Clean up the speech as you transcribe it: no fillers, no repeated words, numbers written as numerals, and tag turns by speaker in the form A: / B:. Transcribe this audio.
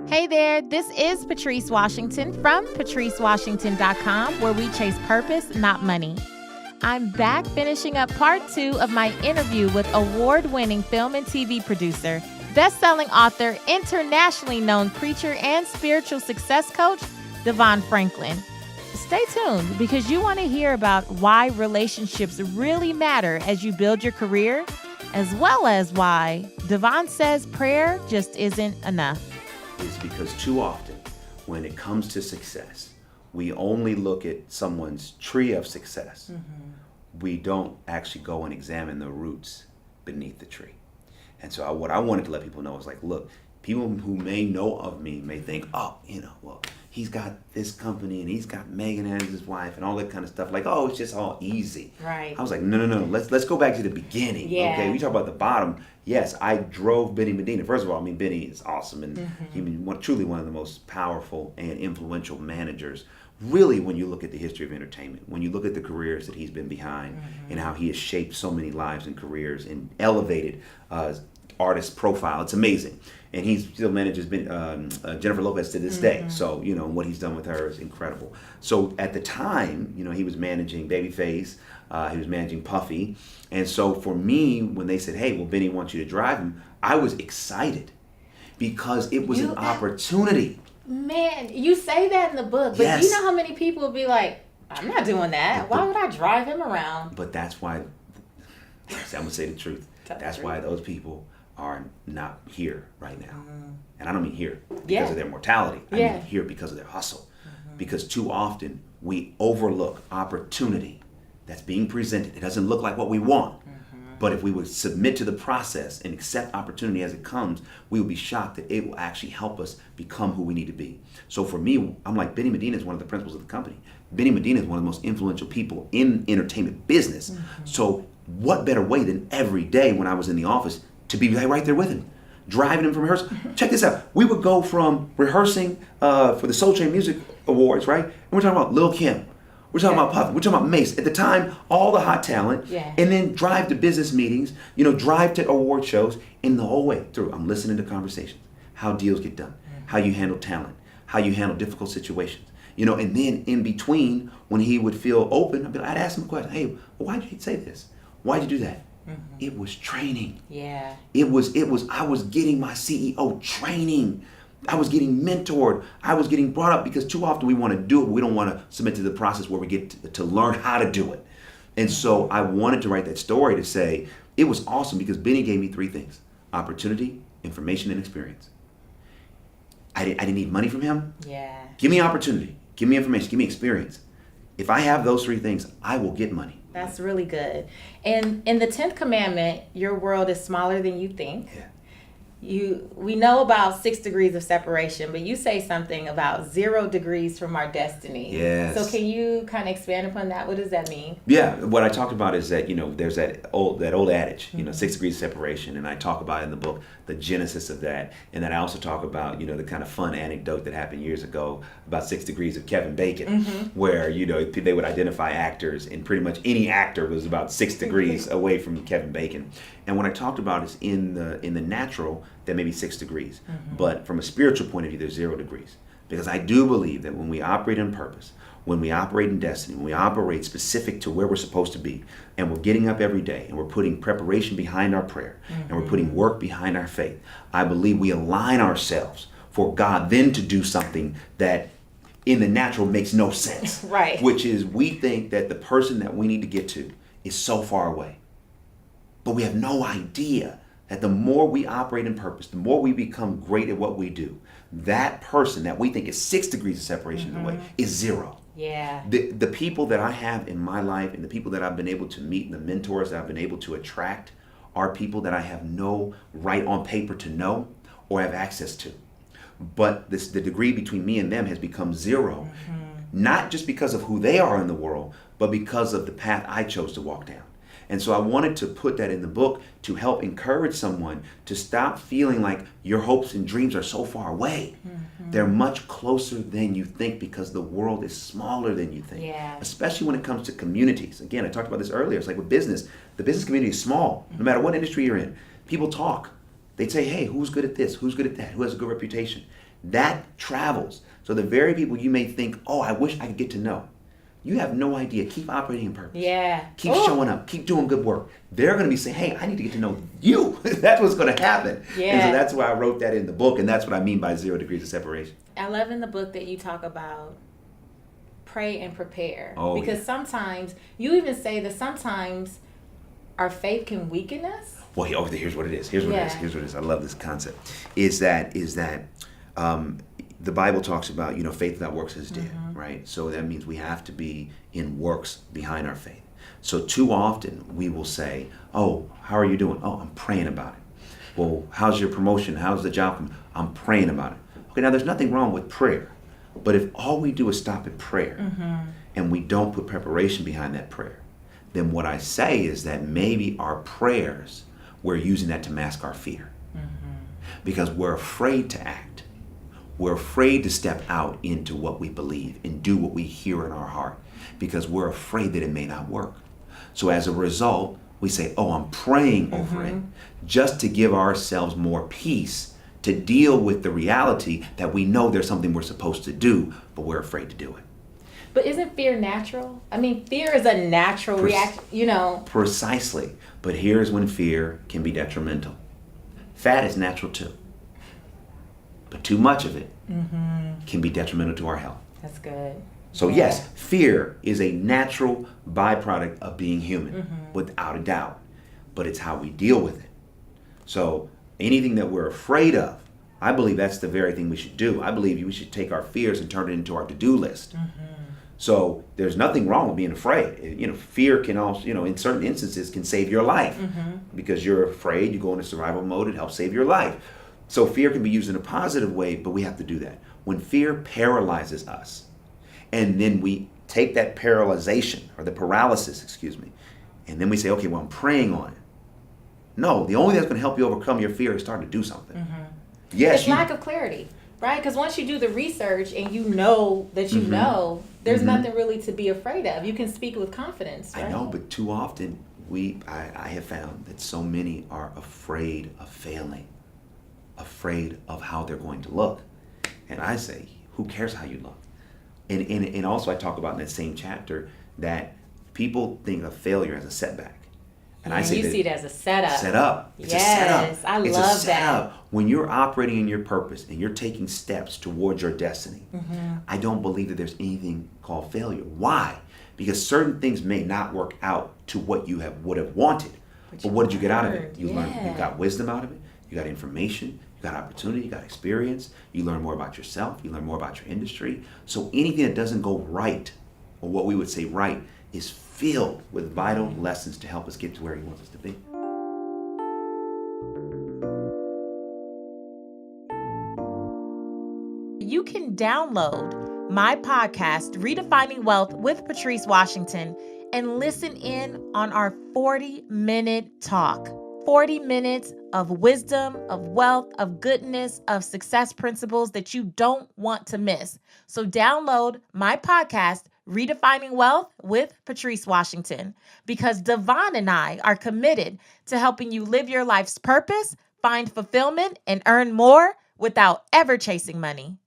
A: Hey there, this is Patrice Washington from patricewashington.com, where we chase purpose, not money. I'm back finishing up part 2 of my interview with award-winning film and TV producer, best-selling author, internationally known preacher, and spiritual success coach, DeVon Franklin. Stay tuned because you want to hear about why relationships really matter as you build your career, as well as why DeVon says prayer just isn't enough.
B: Is because too often when it comes to success, we only look at someone's tree of success. We don't actually go and examine the roots beneath the tree. And so what I wanted to let people know is like, look, people who may know of me may think, well, he's got this company and he's got Megan as his wife and all that kind of stuff. Like, oh, it's just all easy.
A: Right.
B: I was like, no. Let's go back to the beginning.
A: Yeah.
B: Okay, we talk about the bottom. Yes, I drove Benny Medina. First of all, Benny is awesome and truly one of the most powerful and influential managers. Really, when you look at the history of entertainment, when you look at the careers that he's been behind and how he has shaped so many lives and careers and elevated artist profile, it's amazing. And he still manages Jennifer Lopez to this day. So, what he's done with her is incredible. So at the time, he was managing Babyface, he was managing Puffy. And so for me, when they said, hey, well, Benny wants you to drive him, I was excited because it was an opportunity. Man,
A: you say that in the book, but
B: yes.
A: You know how many people would be like, I'm not doing that. Why would I drive him around?
B: But that's why, I'm going to say the truth. That's why those people are not here right now. And I don't mean here because of their mortality. I mean here because of their hustle. Because too often we overlook opportunity that's being presented. It doesn't look like what we want. But if we would submit to the process and accept opportunity as it comes, we will be shocked that it will actually help us become who we need to be. So for me, I'm like, Benny Medina is one of the principals of the company. Benny Medina is one of the most influential people in entertainment business. So what better way than every day when I was in the office to be right there with him, driving him from rehearsal. Check this out. We would go from rehearsing for the Soul Train Music Awards, right? And we're talking about Lil' Kim. We're talking about Puffy. We're talking about Mace. At the time, all the hot talent.
A: Yeah.
B: And then drive to business meetings, drive to award shows. And the whole way through, I'm listening to conversations, how deals get done, how you handle talent, how you handle difficult situations. And then in between, when he would feel open, I'd ask him a question. Hey, why'd you say this? Why'd you do that? It was training.
A: Yeah.
B: I was getting my CEO training. I was getting mentored. I was getting brought up because too often we want to do it. We don't want to submit to the process where we get to learn how to do it. And so I wanted to write that story to say it was awesome because Benny gave me 3 things: opportunity, information, and experience. I didn't need money from him.
A: Yeah.
B: Give me opportunity. Give me information. Give me experience. If I have those 3 things, I will get money.
A: That's really good. And in the 10th commandment, your world is smaller than you think.
B: Yeah.
A: We know about 6 degrees of separation, but you say something about 0 degrees from our destiny.
B: Yes.
A: So can you kind of expand upon that? What does that mean?
B: Yeah, what I talked about is that, there's that old adage, 6 degrees of separation. And I talk about in the book the genesis of that. And then I also talk about, the kind of fun anecdote that happened years ago about 6 degrees of Kevin Bacon, where, they would identify actors and pretty much any actor was about 6 degrees away from Kevin Bacon. And what I talked about is in the natural, there may be 6 degrees. But from a spiritual point of view, there's 0 degrees. Because I do believe that when we operate in purpose, when we operate in destiny, when we operate specific to where we're supposed to be, and we're getting up every day, and we're putting preparation behind our prayer, and we're putting work behind our faith, I believe we align ourselves for God then to do something that in the natural makes no sense.
A: Right.
B: Which is we think that the person that we need to get to is so far away. But we have no idea that the more we operate in purpose, the more we become great at what we do, that person that we think is 6 degrees of separation away is 0.
A: Yeah.
B: The people that I have in my life and the people that I've been able to meet and the mentors that I've been able to attract are people that I have no right on paper to know or have access to. But the degree between me and them has become 0, not just because of who they are in the world, but because of the path I chose to walk down. And so I wanted to put that in the book to help encourage someone to stop feeling like your hopes and dreams are so far away. They're much closer than you think because the world is smaller than you think.
A: Yeah.
B: Especially when it comes to communities. Again, I talked about this earlier. It's like with business. The business community is small, no matter what industry you're in. People talk. They'd say, hey, who's good at this? Who's good at that? Who has a good reputation? That travels. So the very people you may think, oh, I wish I could get to know. You have no idea. Keep operating in purpose.
A: Yeah.
B: Keep showing up. Keep doing good work. They're going to be saying, hey, I need to get to know you. That's what's going to happen.
A: Yeah.
B: And so that's why I wrote that in the book. And that's what I mean by 0 degrees of separation.
A: I love in the book that you talk about pray and prepare.
B: Oh,
A: because sometimes, you even say that sometimes our faith can weaken us.
B: Well, here's what it is. Here's what it is. I love this concept. Is that the Bible talks about, faith without works is dead, right? So that means we have to be in works behind our faith. So too often we will say, oh, how are you doing? Oh, I'm praying about it. Well, how's your promotion? How's the job? I'm praying about it. Okay, now there's nothing wrong with prayer. But if all we do is stop at prayer and we don't put preparation behind that prayer, then what I say is that maybe our prayers, we're using that to mask our fear. Because we're afraid to act. We're afraid to step out into what we believe and do what we hear in our heart because we're afraid that it may not work. So as a result, we say, oh, I'm praying over it just to give ourselves more peace to deal with the reality that we know there's something we're supposed to do, but we're afraid to do it.
A: But isn't fear natural? I mean, fear is a natural reaction,
B: Precisely. But here's when fear can be detrimental. Fat is natural too. But too much of it can be detrimental to our health.
A: That's good.
B: So yes, fear is a natural byproduct of being human, without a doubt. But it's how we deal with it. So anything that we're afraid of, I believe that's the very thing we should do. I believe we should take our fears and turn it into our to-do list. So there's nothing wrong with being afraid. Fear can also, in certain instances, can save your life. Because you're afraid, you go into survival mode, it helps save your life. So fear can be used in a positive way, but we have to do that. When fear paralyzes us, and then we take that paralysis, and then we say, okay, well, I'm praying on it. No, the only thing that's going to help you overcome your fear is starting to do something. Yes,
A: it's lack of clarity, right? Because once you do the research and you know that you know, there's nothing really to be afraid of. You can speak with confidence, right?
B: I know, but too often I have found that so many are afraid of failing, afraid of how they're going to look. And I say, who cares how you look? And also I talk about in that same chapter that people think of failure as a setback. And I say
A: you see it as a setup.
B: Setup. It's a setup.
A: I love that.
B: When you're operating in your purpose and you're taking steps towards your destiny, I don't believe that there's anything called failure. Why? Because certain things may not work out to what you would have wanted. But what did you get out of it? You learned. You got wisdom out of it. You got information. You got opportunity. You got experience. You learn more about yourself. You learn more about your industry. So anything that doesn't go right, or what we would say right, is filled with vital lessons to help us get to where he wants us to be.
A: You can download my podcast, Redefining Wealth with Patrice Washington, and listen in on our 40-minute talk. 40 minutes of wisdom, of wealth, of goodness, of success principles that you don't want to miss. So download my podcast, Redefining Wealth with Patrice Washington, because DeVon and I are committed to helping you live your life's purpose, find fulfillment, and earn more without ever chasing money.